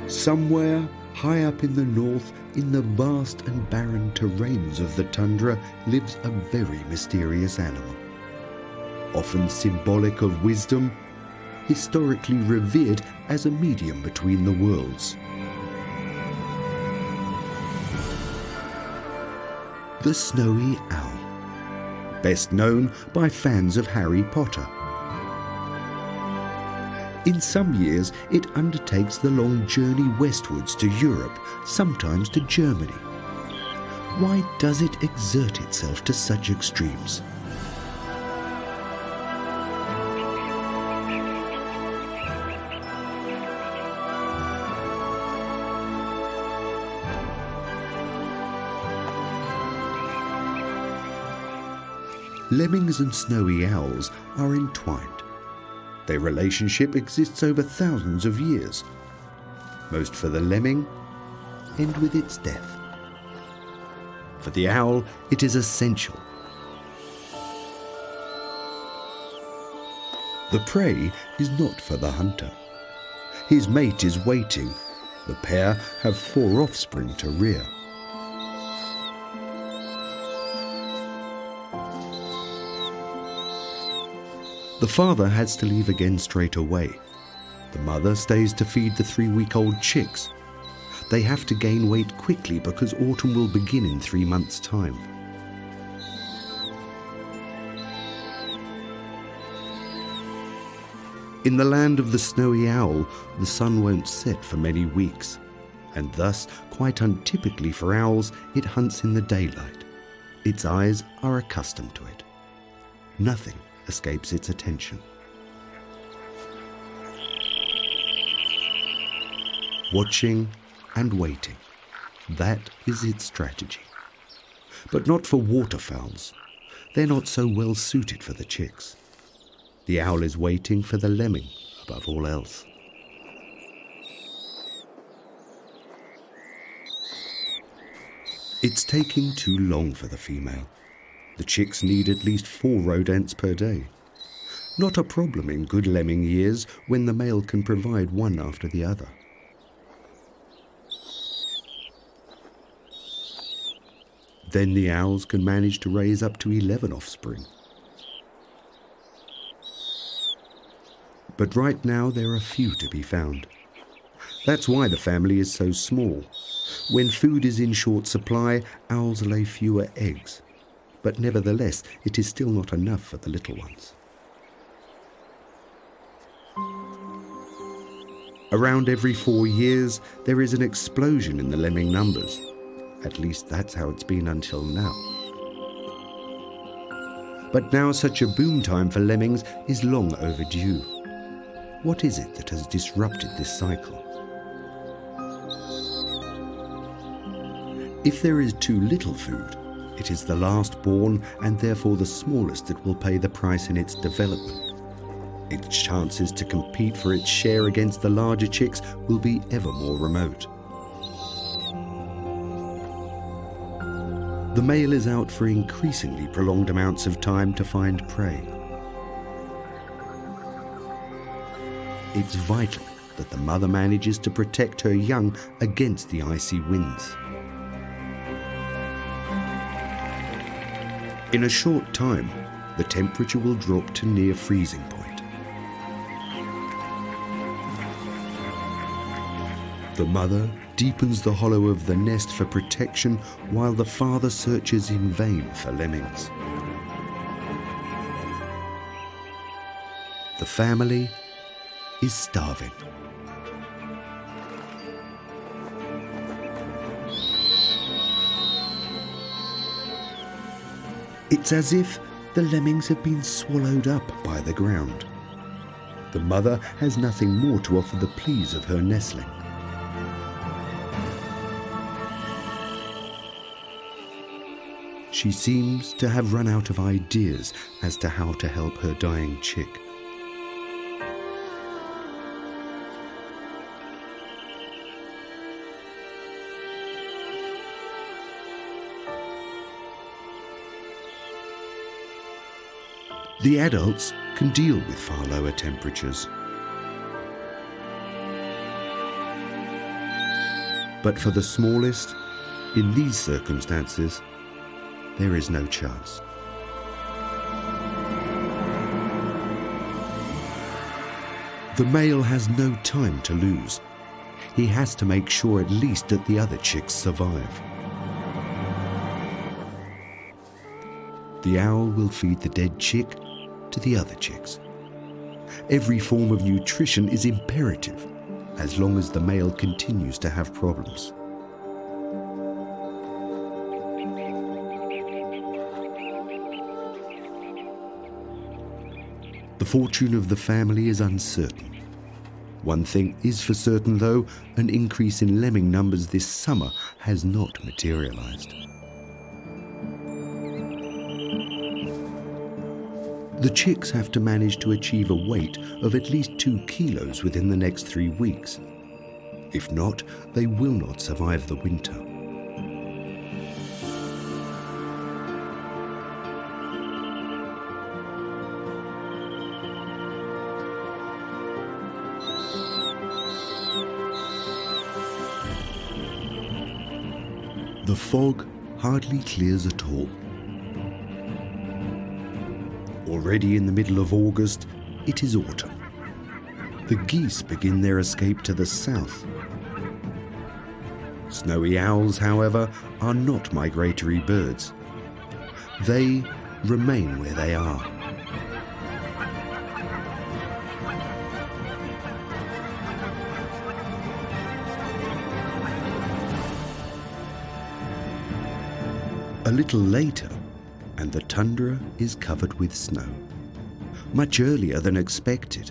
Somewhere high up in the north, in the vast and barren terrains of the tundra, lives a very mysterious animal. Often symbolic of wisdom, historically revered as a medium between the worlds. The snowy owl, best known by fans of Harry Potter. In some years, it undertakes the long journey westwards to Europe, sometimes to Germany. Why does it exert itself to such extremes? Lemmings and snowy owls are entwined. Their relationship exists over thousands of years. Most for the lemming end with its death. For the owl, it is essential. The prey is not for the hunter. His mate is waiting. The pair have 4 offspring to rear. The father has to leave again straight away. The mother stays to feed the 3-week-old chicks. They have to gain weight quickly because autumn will begin in 3 months' time. In the land of the snowy owl, the sun won't set for many weeks, and thus, quite untypically for owls, it hunts in the daylight. Its eyes are accustomed to it. Nothing escapes its attention. Watching and waiting, that is its strategy. But not for waterfowls. They're not so well suited for the chicks. The owl is waiting for the lemming above all else. It's taking too long for the female. The chicks need at least 4 rodents per day. Not a problem in good lemming years when the male can provide one after the other. Then the owls can manage to raise up to 11 offspring. But right now there are few to be found. That's why the family is so small. When food is in short supply, owls lay fewer eggs. But nevertheless, it is still not enough for the little ones. Around every 4 years, there is an explosion in the lemming numbers. At least that's how it's been until now. But now such a boom time for lemmings is long overdue. What is it that has disrupted this cycle? If there is too little food, it is the last born and therefore the smallest that will pay the price in its development. Its chances to compete for its share against the larger chicks will be ever more remote. The male is out for increasingly prolonged amounts of time to find prey. It's vital that the mother manages to protect her young against the icy winds. In a short time, the temperature will drop to near freezing point. The mother deepens the hollow of the nest for protection while the father searches in vain for lemmings. The family is starving. It's as if the lemmings have been swallowed up by the ground. The mother has nothing more to offer the pleas of her nestling. She seems to have run out of ideas as to how to help her dying chick. The adults can deal with far lower temperatures. But for the smallest, in these circumstances, there is no chance. The male has no time to lose. He has to make sure at least that the other chicks survive. The owl will feed the dead chick to the other chicks. Every form of nutrition is imperative as long as the male continues to have problems. The fortune of the family is uncertain. One thing is for certain, though, an increase in lemming numbers this summer has not materialized. The chicks have to manage to achieve a weight of at least 2 kilos within the next 3 weeks. If not, they will not survive the winter. The fog hardly clears at all. Already in the middle of August, it is autumn. The geese begin their escape to the south. Snowy owls, however, are not migratory birds. They remain where they are. A little later, and the tundra is covered with snow, much earlier than expected.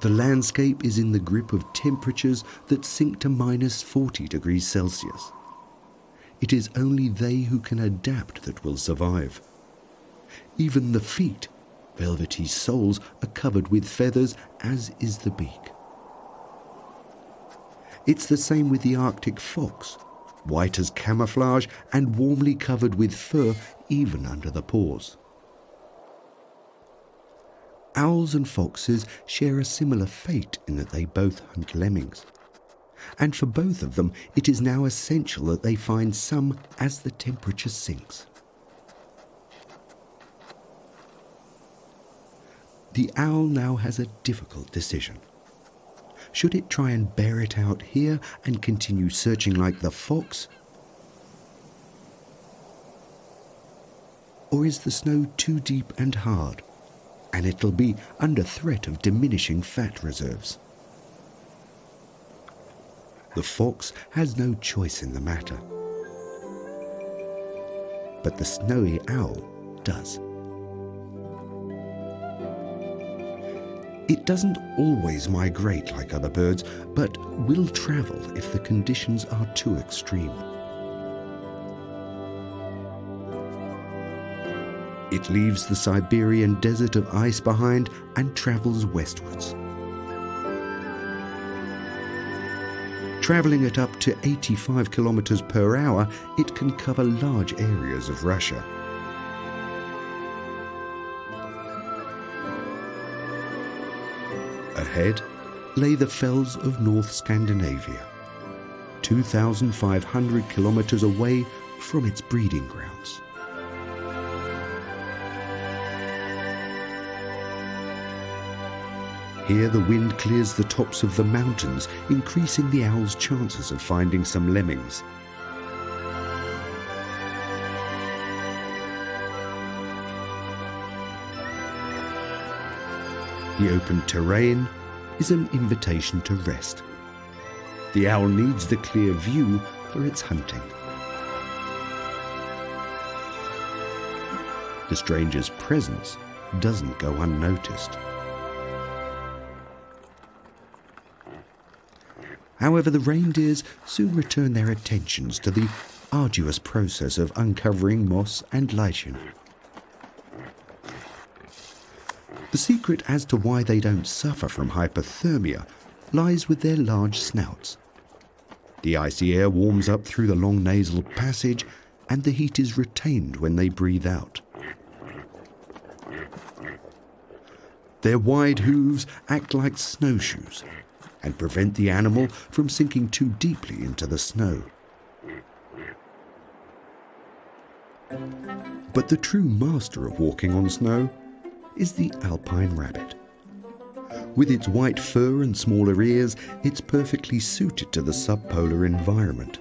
The landscape is in the grip of temperatures that sink to -40 degrees Celsius. It is only they who can adapt that will survive. Even the feet, velvety soles, are covered with feathers, as is the beak. It's the same with the Arctic fox, white as camouflage and warmly covered with fur even under the paws. Owls and foxes share a similar fate in that they both hunt lemmings. And for both of them, it is now essential that they find some as the temperature sinks. The owl now has a difficult decision. Should it try and bear it out here and continue searching like the fox? Or is the snow too deep and hard, and it'll be under threat of diminishing fat reserves? The fox has no choice in the matter, but the snowy owl does. It doesn't always migrate like other birds, but will travel if the conditions are too extreme. It leaves the Siberian desert of ice behind and travels westwards. Traveling at up to 85 kilometers per hour, it can cover large areas of Russia. Ahead lay the fells of North Scandinavia, 2,500 kilometers away from its breeding grounds. Here the wind clears the tops of the mountains, increasing the owl's chances of finding some lemmings. The open terrain is an invitation to rest. The owl needs the clear view for its hunting. The stranger's presence doesn't go unnoticed. However, the reindeers soon return their attentions to the arduous process of uncovering moss and lichen. The secret as to why they don't suffer from hypothermia lies with their large snouts. The icy air warms up through the long nasal passage, and the heat is retained when they breathe out. Their wide hooves act like snowshoes and prevent the animal from sinking too deeply into the snow. But the true master of walking on snow is the alpine rabbit. With its white fur and smaller ears, it's perfectly suited to the subpolar environment.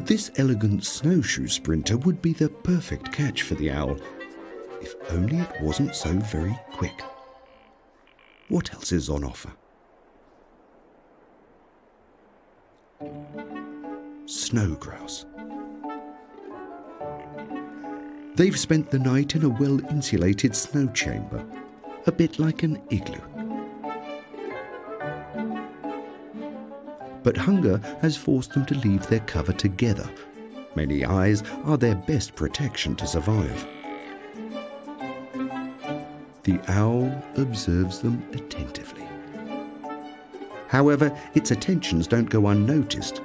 This elegant snowshoe sprinter would be the perfect catch for the owl, if only it wasn't so very quick. What else is on offer? Snow grouse. They've spent the night in a well-insulated snow chamber, a bit like an igloo. But hunger has forced them to leave their cover together. Many eyes are their best protection to survive. The owl observes them attentively. However, its attentions don't go unnoticed.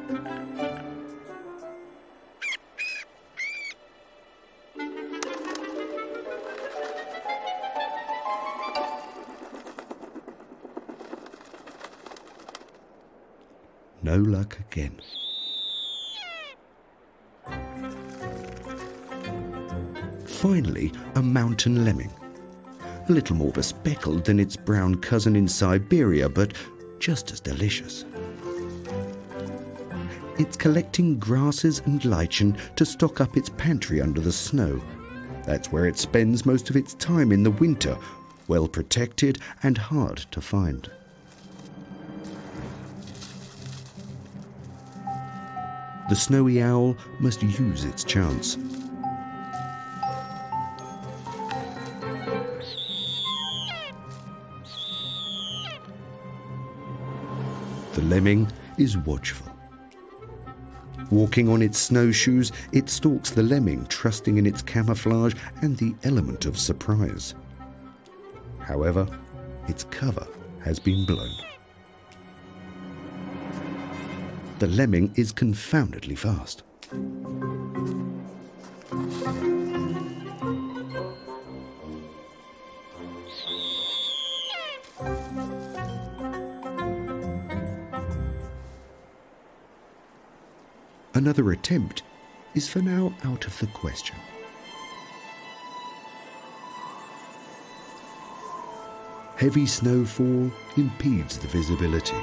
No luck again. Finally, a mountain lemming. A little more bespeckled than its brown cousin in Siberia, but just as delicious. It's collecting grasses and lichen to stock up its pantry under the snow. That's where it spends most of its time in the winter, well protected and hard to find. The snowy owl must use its chance. The lemming is watchful. Walking on its snowshoes, it stalks the lemming, trusting in its camouflage and the element of surprise. However, its cover has been blown. The lemming is confoundedly fast. Another attempt is for now out of the question. Heavy snowfall impedes the visibility.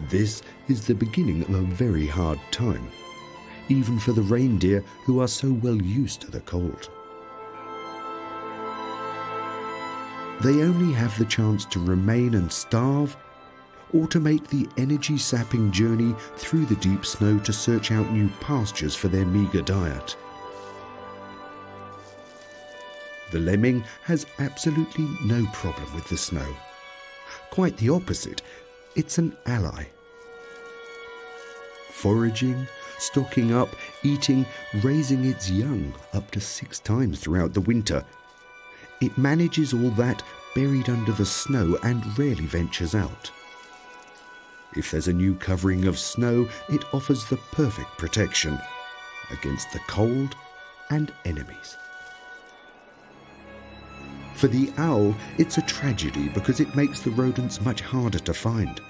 This is the beginning of a very hard time, even for the reindeer who are so well used to the cold. They only have the chance to remain and starve, or to make the energy-sapping journey through the deep snow to search out new pastures for their meagre diet. The lemming has absolutely no problem with the snow. Quite the opposite, it's an ally. Foraging, stocking up, eating, raising its young up to 6 times throughout the winter. It manages all that buried under the snow and rarely ventures out. If there's a new covering of snow, it offers the perfect protection against the cold and enemies. For the owl, it's a tragedy because it makes the rodents much harder to find.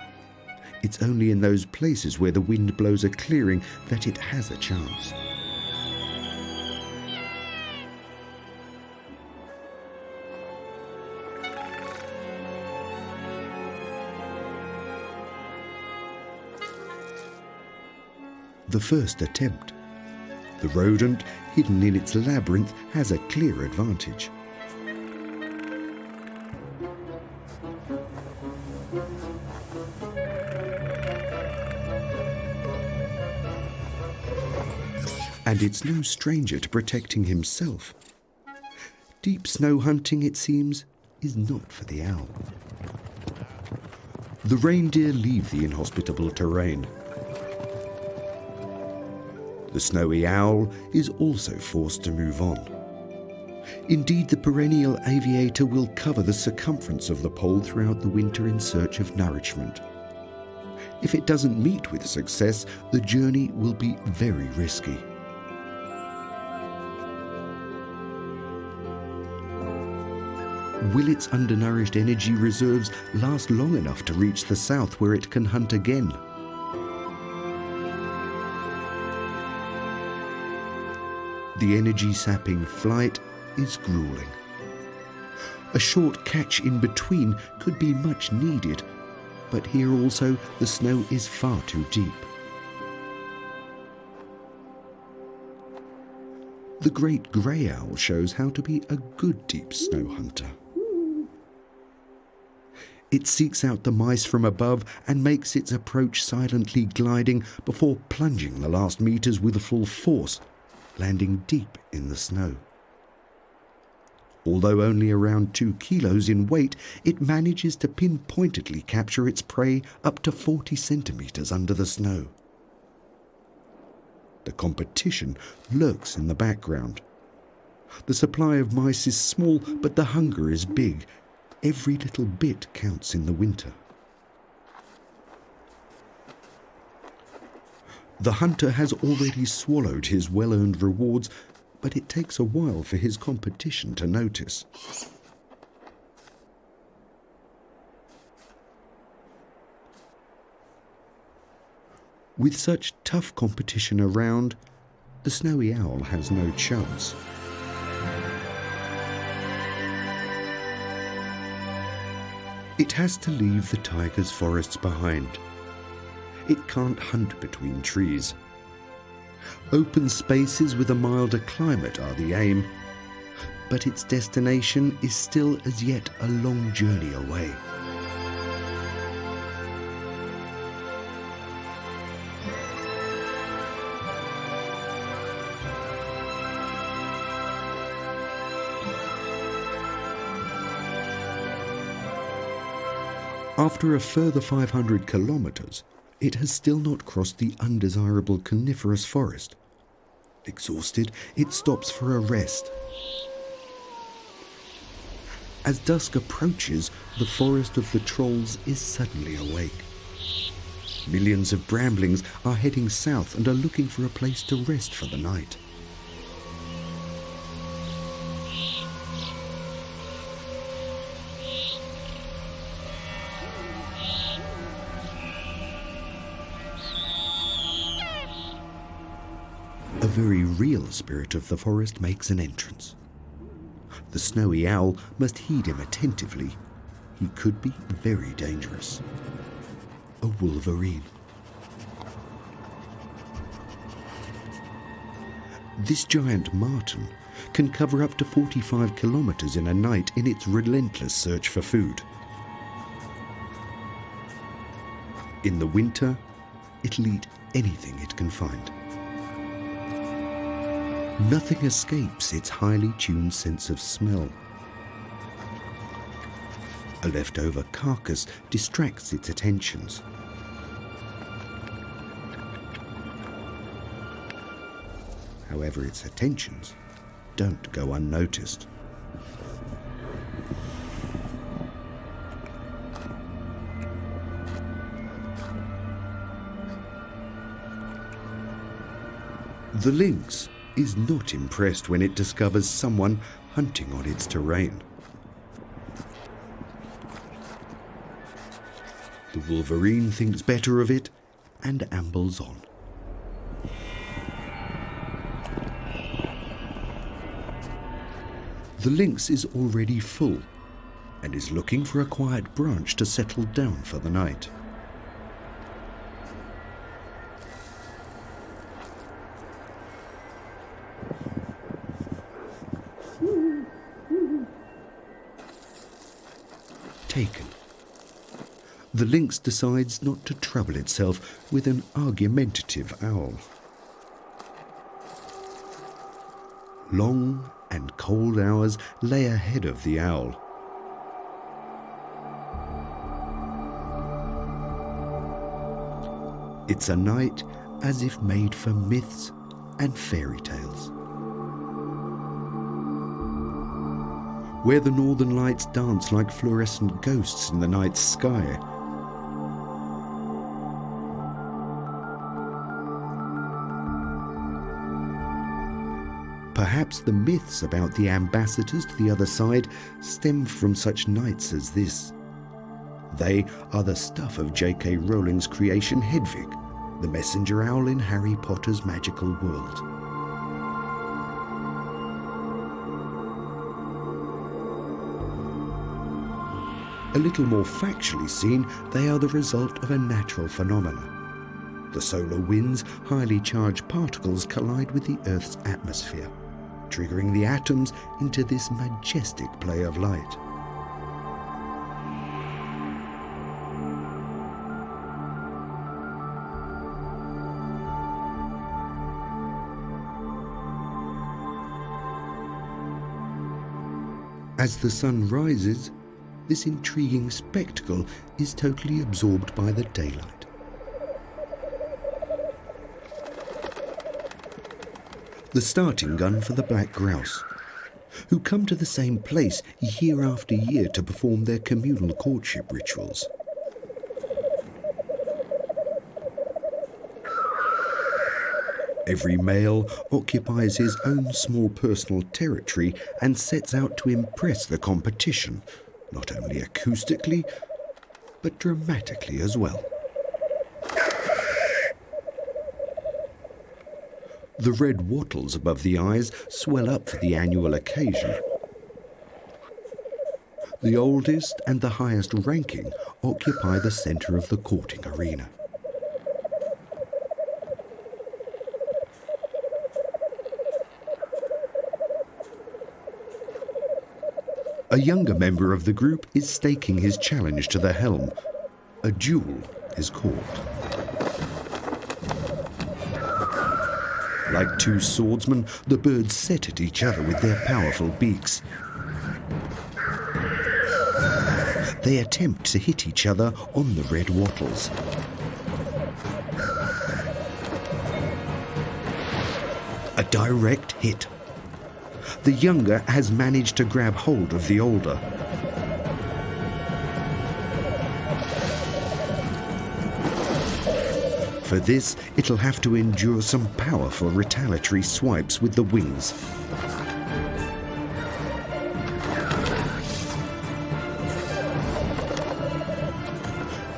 It's only in those places where the wind blows a clearing that it has a chance. The first attempt. The rodent, hidden in its labyrinth, has a clear advantage. And it's no stranger to protecting himself. Deep snow hunting, it seems, is not for the owl. The reindeer leave the inhospitable terrain. The snowy owl is also forced to move on. Indeed, the perennial aviator will cover the circumference of the pole throughout the winter in search of nourishment. If it doesn't meet with success, the journey will be very risky. Will its undernourished energy reserves last long enough to reach the south where it can hunt again? The energy-sapping flight is grueling. A short catch in between could be much needed, but here also the snow is far too deep. The great grey owl shows how to be a good deep snow hunter. It seeks out the mice from above and makes its approach silently gliding before plunging the last meters with full force, landing deep in the snow. Although only around 2 kilos in weight, it manages to pinpointedly capture its prey up to 40 centimeters under the snow. The competition lurks in the background. The supply of mice is small, but the hunger is big. Every little bit counts in the winter. The hunter has already swallowed his well-earned rewards, but it takes a while for his competition to notice. With such tough competition around, the snowy owl has no chance. It has to leave the tiger's forests behind. It can't hunt between trees. Open spaces with a milder climate are the aim, but its destination is still as yet a long journey away. After a further 500 kilometers, it has still not crossed the undesirable coniferous forest. Exhausted, it stops for a rest. As dusk approaches, the forest of the trolls is suddenly awake. Millions of bramblings are heading south and are looking for a place to rest for the night. A very real spirit of the forest makes an entrance. The snowy owl must heed him attentively. He could be very dangerous. A wolverine. This giant marten can cover up to 45 kilometers in a night in its relentless search for food. In the winter, it'll eat anything it can find. Nothing escapes its highly tuned sense of smell. A leftover carcass distracts its attentions. However, its attentions don't go unnoticed. The lynx is not impressed when it discovers someone hunting on its terrain. The wolverine thinks better of it and ambles on. The lynx is already full and is looking for a quiet branch to settle down for the night. Taken. The lynx decides not to trouble itself with an argumentative owl. Long and cold hours lay ahead of the owl. It's a night as if made for myths and fairy tales, where the northern lights dance like fluorescent ghosts in the night sky. Perhaps the myths about the ambassadors to the other side stem from such nights as this. They are the stuff of J.K. Rowling's creation Hedwig, the messenger owl in Harry Potter's magical world. A little more factually seen, they are the result of a natural phenomenon. The solar wind's highly charged particles collide with the Earth's atmosphere, triggering the atoms into this majestic play of light. As the sun rises, this intriguing spectacle is totally absorbed by the daylight. The starting gun for the black grouse, who come to the same place year after year to perform their communal courtship rituals. Every male occupies his own small personal territory and sets out to impress the competition, not only acoustically, but dramatically as well. The red wattles above the eyes swell up for the annual occasion. The oldest and the highest ranking occupy the centre of the courting arena. A younger member of the group is staking his challenge to the helm. A duel is called. Like two swordsmen, the birds set at each other with their powerful beaks. They attempt to hit each other on the red wattles. A direct hit. The younger has managed to grab hold of the older. For this, it'll have to endure some powerful retaliatory swipes with the wings.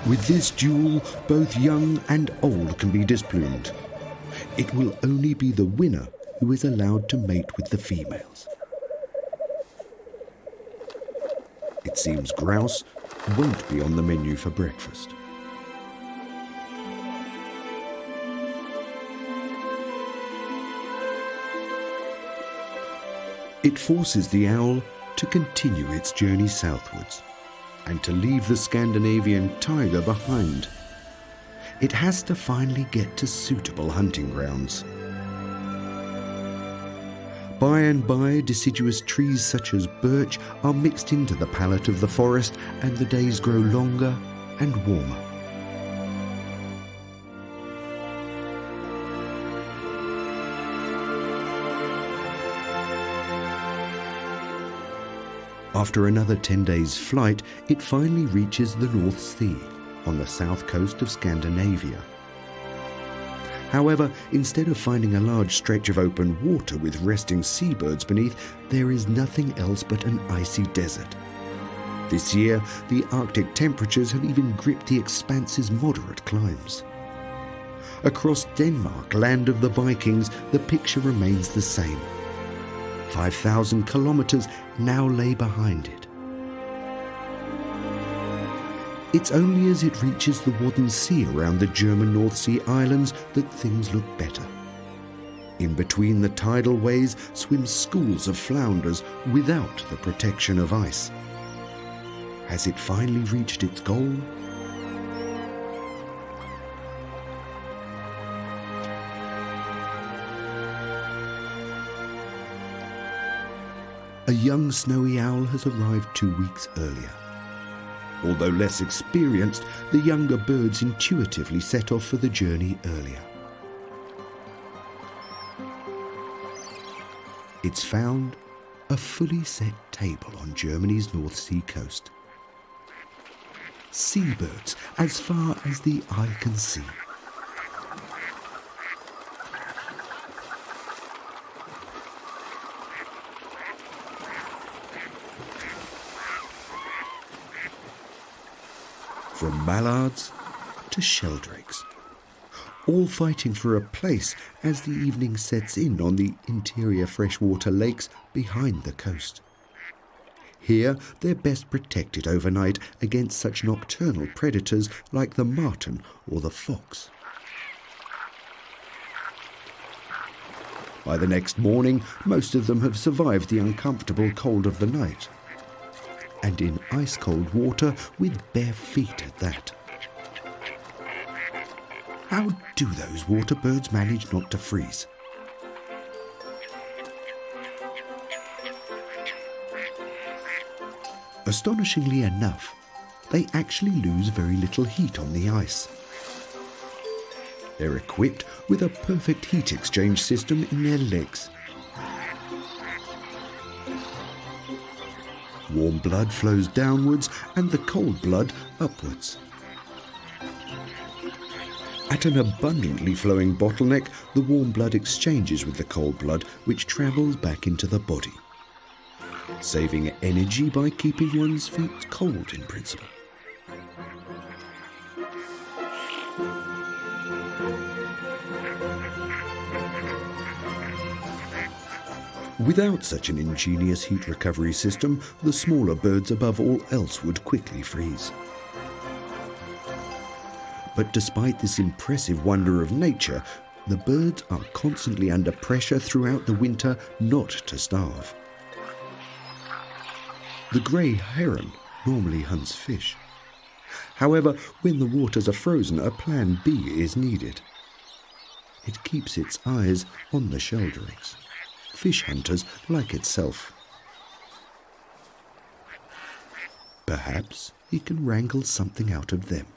With this duel, both young and old can be displumed. It will only be the winner who is allowed to mate with the females. It seems grouse won't be on the menu for breakfast. It forces the owl to continue its journey southwards and to leave the Scandinavian tiger behind. It has to finally get to suitable hunting grounds. By and by, deciduous trees such as birch are mixed into the palette of the forest, and the days grow longer and warmer. After another 10 days' flight, it finally reaches the North Sea on the south coast of Scandinavia. However, instead of finding a large stretch of open water with resting seabirds beneath, there is nothing else but an icy desert. This year, the Arctic temperatures have even gripped the expanse's moderate climbs. Across Denmark, land of the Vikings, the picture remains the same. 5,000 kilometers now lay behind it. It's only as it reaches the Wadden Sea around the German North Sea islands that things look better. In between the tidal ways swim schools of flounders without the protection of ice. Has it finally reached its goal? A young snowy owl has arrived 2 weeks earlier. Although less experienced, the younger birds intuitively set off for the journey earlier. It's found a fully set table on Germany's North Sea coast. Seabirds as far as the eye can see. from mallards to sheldrakes, all fighting for a place as the evening sets in on the interior freshwater lakes behind the coast. Here they're best protected overnight against such nocturnal predators like the marten or the fox. By the next morning, most of them have survived the uncomfortable cold of the night, and in ice-cold water with bare feet at that. How do those water birds manage not to freeze? Astonishingly enough, they actually lose very little heat on the ice. They're equipped with a perfect heat exchange system in their legs. Warm blood flows downwards and the cold blood upwards. At an abundantly flowing bottleneck, the warm blood exchanges with the cold blood, which travels back into the body, saving energy by keeping one's feet cold in principle. Without such an ingenious heat recovery system, the smaller birds above all else would quickly freeze. But despite this impressive wonder of nature, the birds are constantly under pressure throughout the winter not to starve. The grey heron normally hunts fish. However, when the waters are frozen, a plan B is needed. It keeps its eyes on the sheldrakes, fish hunters like itself. Perhaps he can wrangle something out of them.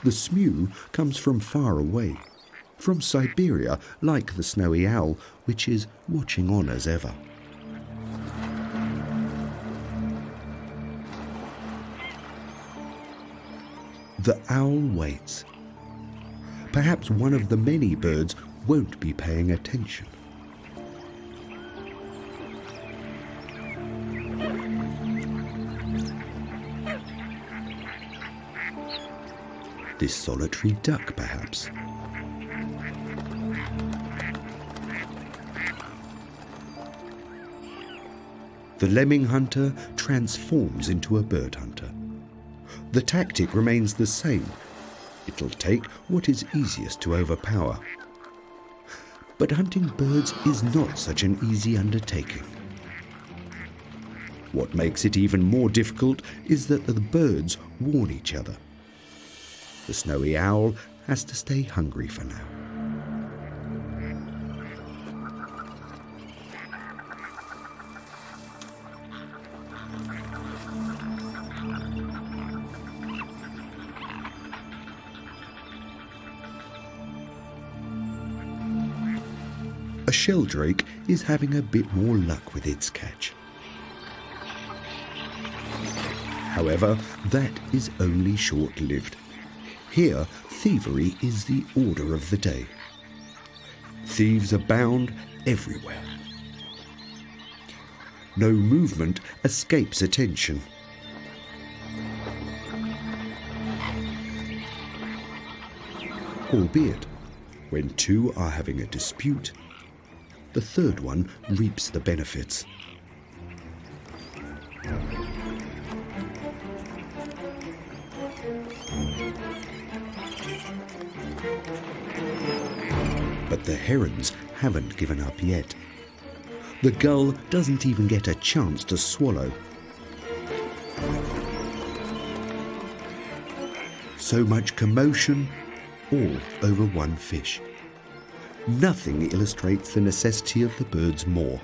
The smew comes from far away, from Siberia, like the snowy owl, which is watching on as ever. The owl waits. Perhaps one of the many birds won't be paying attention. This solitary duck, perhaps. The lemming hunter transforms into a bird hunter. The tactic remains the same. It'll take what is easiest to overpower. But hunting birds is not such an easy undertaking. What makes it even more difficult is that the birds warn each other. The snowy owl has to stay hungry for now. A sheldrake is having a bit more luck with its catch. However, that is only short-lived. Here, thievery is the order of the day. Thieves abound everywhere. No movement escapes attention. Albeit, when two are having a dispute, the third one reaps the benefits. But the herons haven't given up yet. The gull doesn't even get a chance to swallow. So much commotion, all over one fish. Nothing illustrates the necessity of the birds more.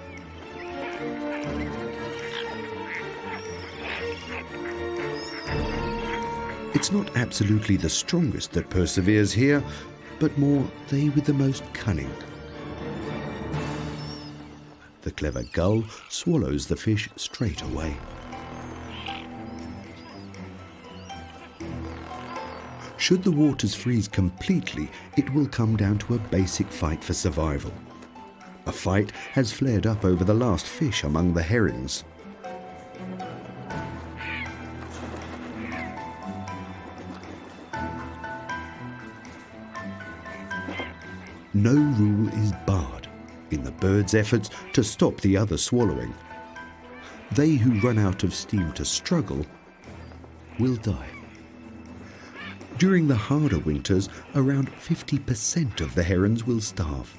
It's not absolutely the strongest that perseveres here, but more they with the most cunning. The clever gull swallows the fish straight away. Should the waters freeze completely, it will come down to a basic fight for survival. A fight has flared up over the last fish among the herons. no rule is barred in the bird's efforts to stop the other swallowing. They who run out of steam to struggle will die. During the harder winters, around 50% of the herons will starve.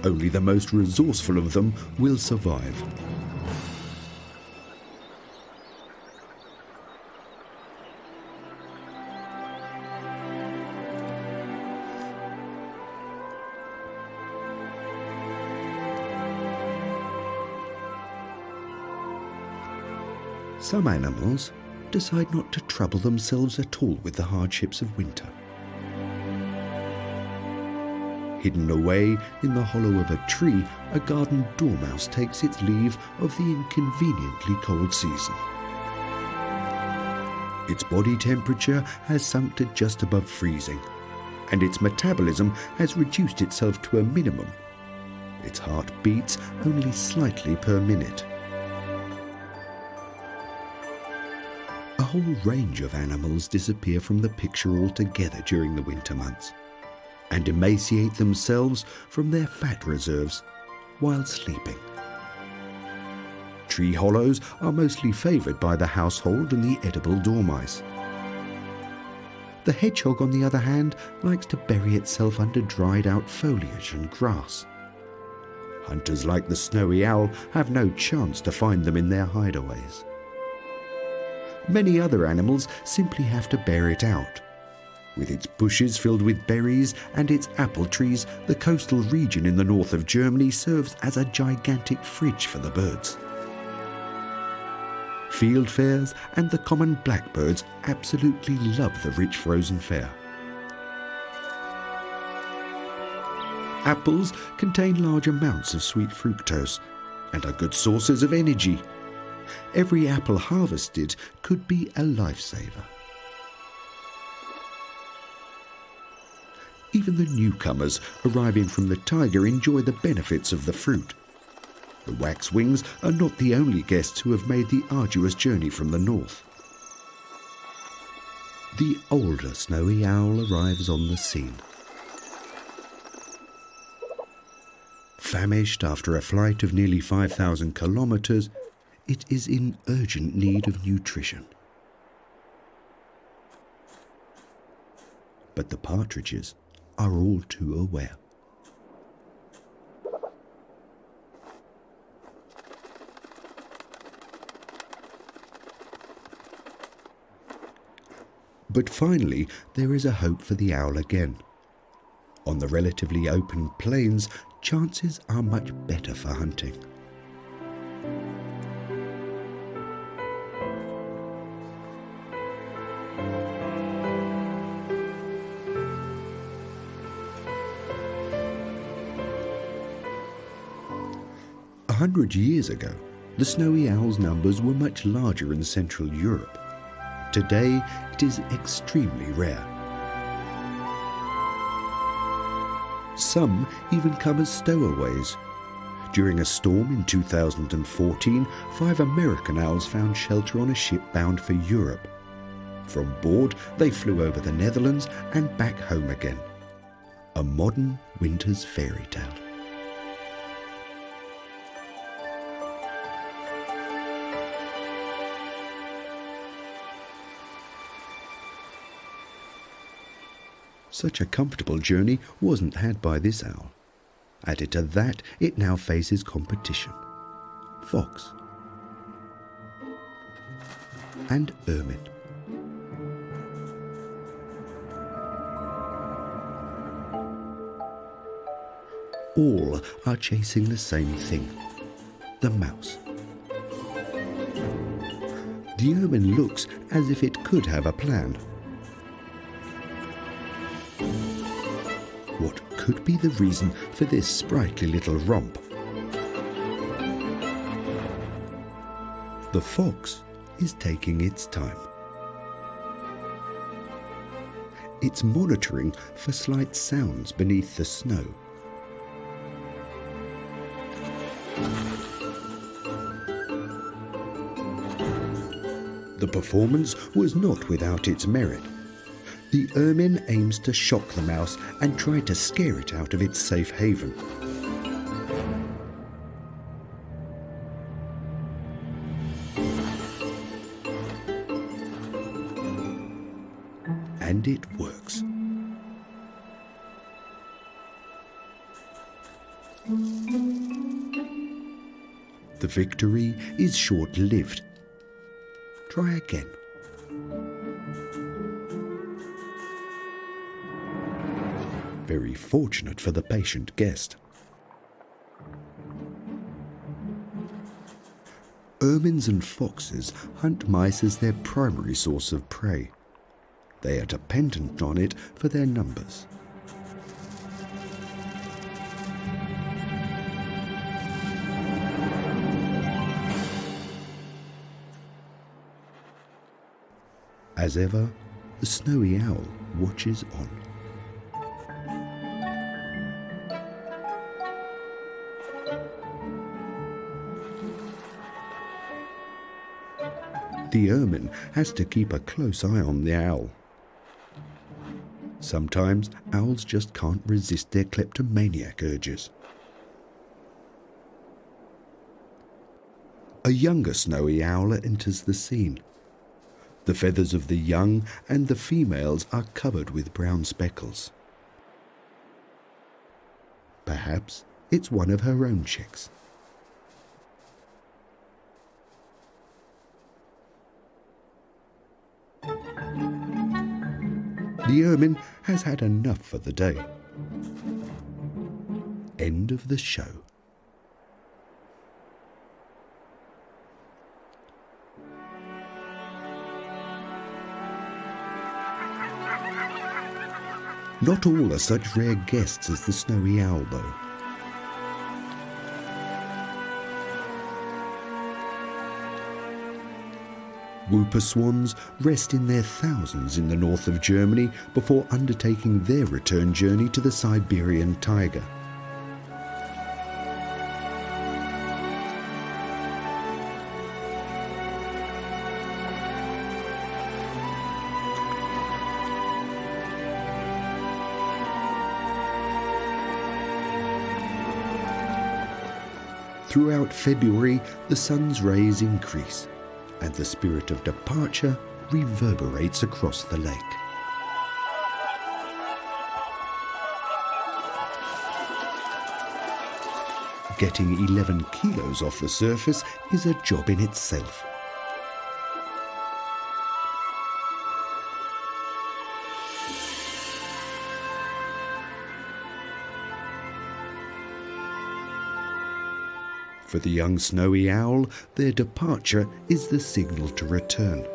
Only the most resourceful of them will survive. Some animals decide not to trouble themselves at all with the hardships of winter. Hidden away in the hollow of a tree, a garden dormouse takes its leave of the inconveniently cold season. Its body temperature has sunk to just above freezing, and its metabolism has reduced itself to a minimum. Its heart beats only slightly per minute. A whole range of animals disappear from the picture altogether during the winter months and emaciate themselves from their fat reserves while sleeping. Tree hollows are mostly favoured by the household and the edible dormice. The hedgehog, on the other hand, likes to bury itself under dried-out foliage and grass. Hunters like the snowy owl have no chance to find them in their hideaways. Many other animals simply have to bear it out. With its bushes filled with berries and its apple trees, the coastal region in the north of Germany serves as a gigantic fridge for the birds. Fieldfares and the common blackbirds absolutely love the rich frozen fare. Apples contain large amounts of sweet fructose and are good sources of energy. Every apple harvested could be a lifesaver. Even the newcomers arriving from the taiga enjoy the benefits of the fruit. The waxwings are not the only guests who have made the arduous journey from the north. The older snowy owl arrives on the scene. Famished after a flight of nearly 5,000 kilometers, it is in urgent need of nutrition. But the partridges are all too aware. But finally, there is a hope for the owl again. On the relatively open plains, chances are much better for hunting. A 100 years ago, the snowy owl's numbers were much larger in Central Europe. Today, it is extremely rare. Some even come as stowaways. During a storm in 2014, 5 American owls found shelter on a ship bound for Europe. From board, they flew over the Netherlands and back home again. A modern winter's fairy tale. Such a comfortable journey wasn't had by this owl. Added to that, it now faces competition. Fox and ermine. All are chasing the same thing, the mouse. The ermine looks as if it could have a plan. What could be the reason for this sprightly little romp? The fox is taking its time. It's monitoring for slight sounds beneath the snow. The performance was not without its merit. The ermine aims to shock the mouse and try to scare it out of its safe haven. And it works. The victory is short-lived. Try again. Very fortunate for the patient guest. Ermines and foxes hunt mice as their primary source of prey. They are dependent on it for their numbers. As ever, the snowy owl watches on. The ermine has to keep a close eye on the owl. Sometimes owls just can't resist their kleptomaniac urges. A younger snowy owl enters the scene. The feathers of the young and the females are covered with brown speckles. Perhaps it's one of her own chicks. The ermine has had enough for the day. End of the show. Not all are such rare guests as the snowy owl, though. Whooper swans rest in their thousands in the north of Germany before undertaking their return journey to the Siberian taiga. Throughout February, the sun's rays increase, and the spirit of departure reverberates across the lake. Getting 11 kilos off the surface is a job in itself. For the young snowy owl, their departure is the signal to return.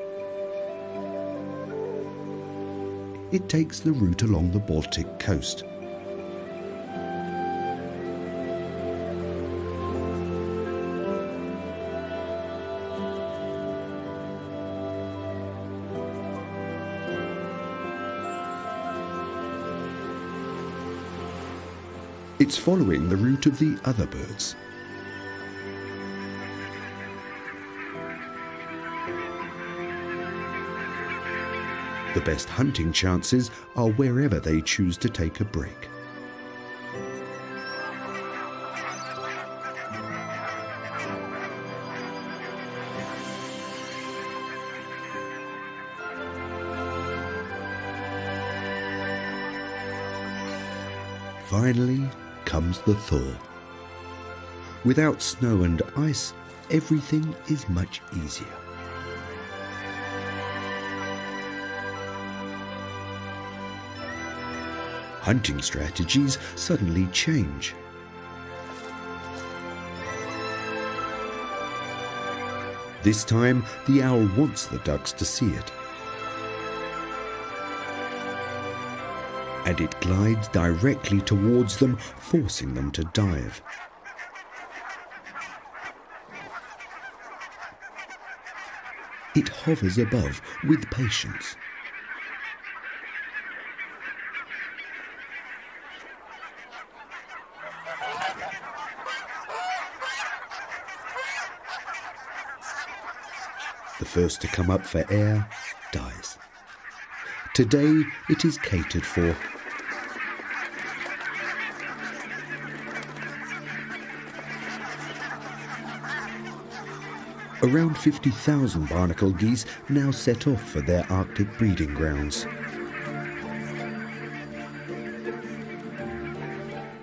It takes the route along the Baltic coast. It's following the route of the other birds. The best hunting chances are wherever they choose to take a break. Finally comes the thaw. Without snow and ice, everything is much easier. Hunting strategies suddenly change. This time, the owl wants the ducks to see it. And it glides directly towards them, forcing them to dive. It hovers above with patience. The first to come up for air dies. Today it is catered for. Around 50,000 barnacle geese now set off for their Arctic breeding grounds.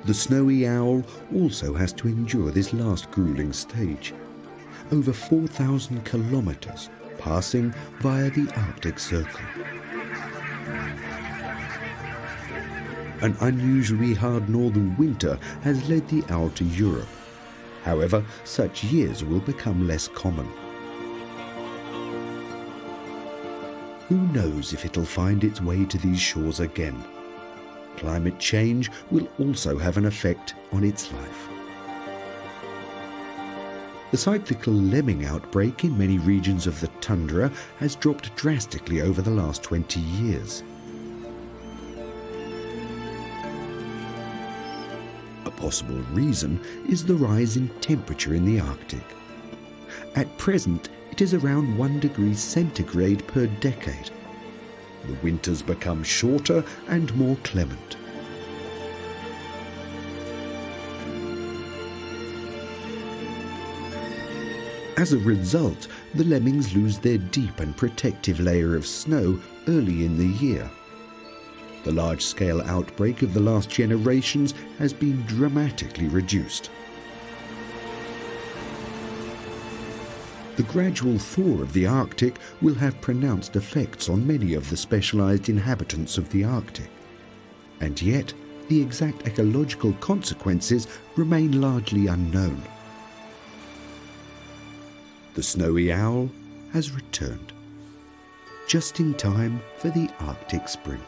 The snowy owl also has to endure this last grueling stage. Over 4,000 kilometers passing via the Arctic Circle. An unusually hard northern winter has led the owl to Europe. However, such years will become less common. Who knows if it'll find its way to these shores again? Climate change will also have an effect on its life. The cyclical lemming outbreak in many regions of the tundra has dropped drastically over the last 20 years. A possible reason is the rise in temperature in the Arctic. At present, it is around 1 degree centigrade per decade. The winters become shorter and more clement. As a result, the lemmings lose their deep and protective layer of snow early in the year. The large-scale outbreak of the last generations has been dramatically reduced. The gradual thaw of the Arctic will have pronounced effects on many of the specialized inhabitants of the Arctic. And yet, the exact ecological consequences remain largely unknown. The snowy owl has returned, just in time for the Arctic spring.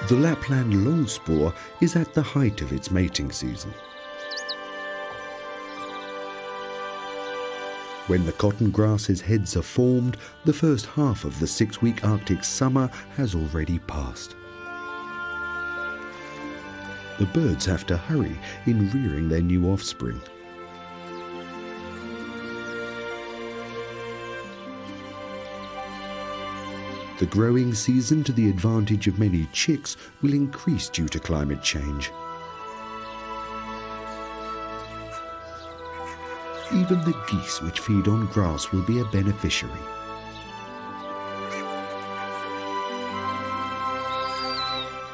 The Lapland longspur is at the height of its mating season. When the cotton grasses' heads are formed, the first half of the 6-week Arctic summer has already passed. The birds have to hurry in rearing their new offspring. The growing season, to the advantage of many chicks, will increase due to climate change. Even the geese which feed on grass will be a beneficiary.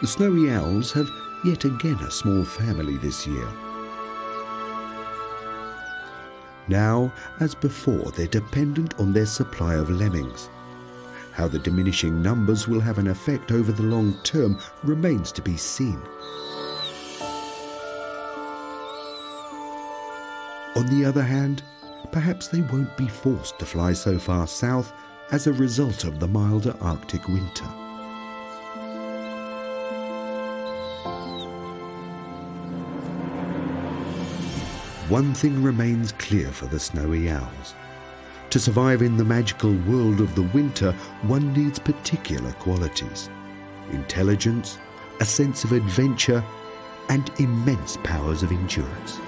The snowy owls have yet again a small family this year. Now, as before, they're dependent on their supply of lemmings. How the diminishing numbers will have an effect over the long term remains to be seen. On the other hand, perhaps they won't be forced to fly so far south as a result of the milder Arctic winter. One thing remains clear for the snowy owls. To survive in the magical world of the winter, one needs particular qualities: intelligence, a sense of adventure, and immense powers of endurance.